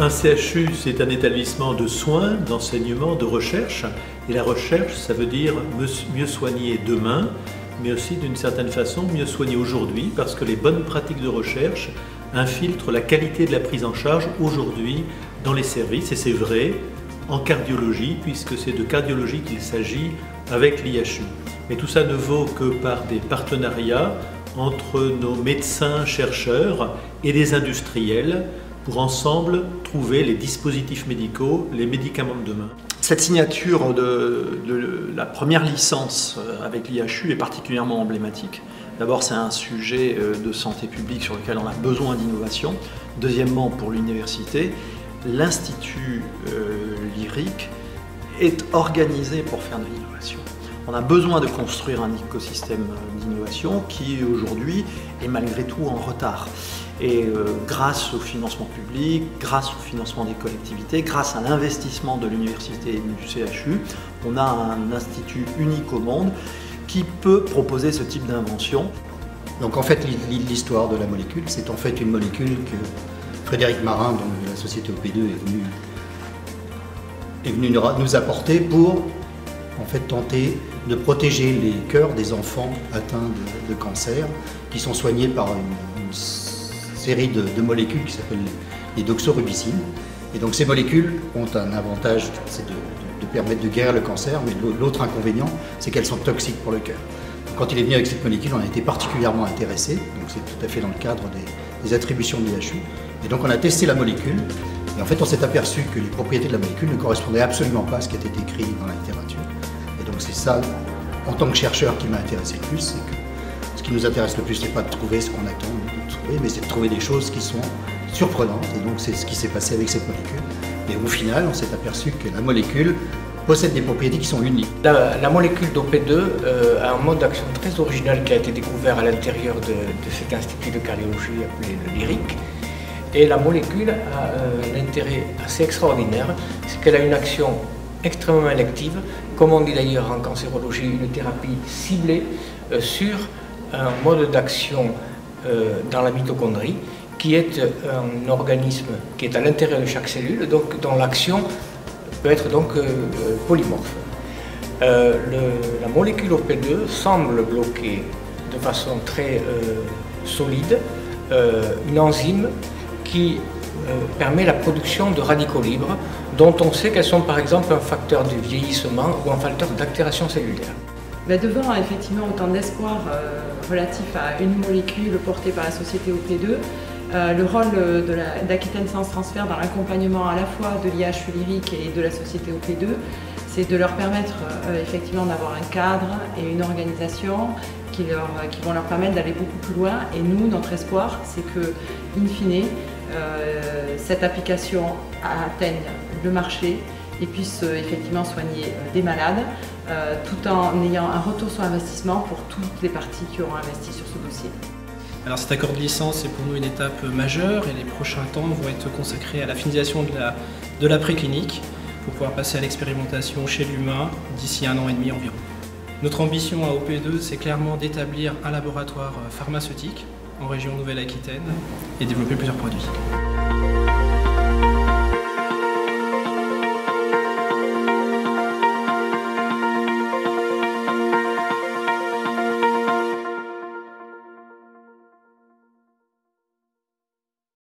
Un CHU, c'est un établissement de soins, d'enseignement, de recherche. Et la recherche, ça veut dire mieux soigner demain, mais aussi d'une certaine façon mieux soigner aujourd'hui, parce que les bonnes pratiques de recherche infiltrent la qualité de la prise en charge aujourd'hui dans les services. Et c'est vrai en cardiologie, puisque c'est de cardiologie qu'il s'agit avec l'IHU. Mais tout ça ne vaut que par des partenariats entre nos médecins, chercheurs et les industriels pour ensemble trouver les dispositifs médicaux, les médicaments de demain. Cette signature de la première licence avec l'IHU est particulièrement emblématique. D'abord, c'est un sujet de santé publique sur lequel on a besoin d'innovation. Deuxièmement, pour l'université, l'Institut lyrique est organisé pour faire de l'innovation. On a besoin de construire un écosystème d'innovation qui aujourd'hui est malgré tout en retard. Et grâce au financement public, grâce au financement des collectivités, grâce à l'investissement de l'université et du CHU, on a un institut unique au monde qui peut proposer ce type d'invention. Donc en fait, l'histoire de la molécule, c'est en fait une molécule que Frédéric Marin, donc de la société OP2, est venu nous apporter pour en fait tenter de protéger les cœurs des enfants atteints de cancer qui sont soignés par une série de molécules qui s'appellent les doxorubicines. Et donc ces molécules ont un avantage, c'est de permettre de guérir le cancer, mais l'autre inconvénient, c'est qu'elles sont toxiques pour le cœur. Quand il est venu avec cette molécule, on a été particulièrement intéressés, donc c'est tout à fait dans le cadre des attributions de l'IHU. Et donc on a testé la molécule, et en fait on s'est aperçu que les propriétés de la molécule ne correspondaient absolument pas à ce qui était écrit dans la littérature. Et donc c'est ça, en tant que chercheur, qui m'a intéressé le plus, c'est que ce qui nous intéresse le plus, c'est pas de trouver ce qu'on attend de trouver, mais c'est de trouver des choses qui sont surprenantes. Et donc c'est ce qui s'est passé avec cette molécule. Et au final, on s'est aperçu que la molécule possède des propriétés qui sont uniques. La molécule d'OP2 a un mode d'action très original qui a été découvert à l'intérieur de cet institut de cardiologie appelé le Lyrique. Et la molécule a un intérêt assez extraordinaire, c'est qu'elle a une action extrêmement élective, comme on dit d'ailleurs en cancérologie, une thérapie ciblée sur un mode d'action dans la mitochondrie, qui est un organisme qui est à l'intérieur de chaque cellule, donc dont l'action peut être donc polymorphe. La molécule OP2 semble bloquer de façon très solide une enzyme qui permet la production de radicaux libres, dont on sait qu'elles sont par exemple un facteur de vieillissement ou un facteur d'altération cellulaire. Devant effectivement autant d'espoir relatif à une molécule portée par la société OP2, le rôle d'Aquitaine Sciences Transfert dans l'accompagnement à la fois de l'IHU Lyrique et de la société OP2, c'est de leur permettre effectivement d'avoir un cadre et une organisation qui vont leur permettre d'aller beaucoup plus loin. Et nous, notre espoir, c'est que, in fine, cette application atteigne le marché et puisse effectivement soigner des malades, tout en ayant un retour sur investissement pour toutes les parties qui auront investi sur ce dossier. Alors cet accord de licence est pour nous une étape majeure et les prochains temps vont être consacrés à la finalisation de la préclinique pour pouvoir passer à l'expérimentation chez l'humain d'ici 1 an et demi environ. Notre ambition à OP2, c'est clairement d'établir un laboratoire pharmaceutique en région Nouvelle-Aquitaine et développer plusieurs produits.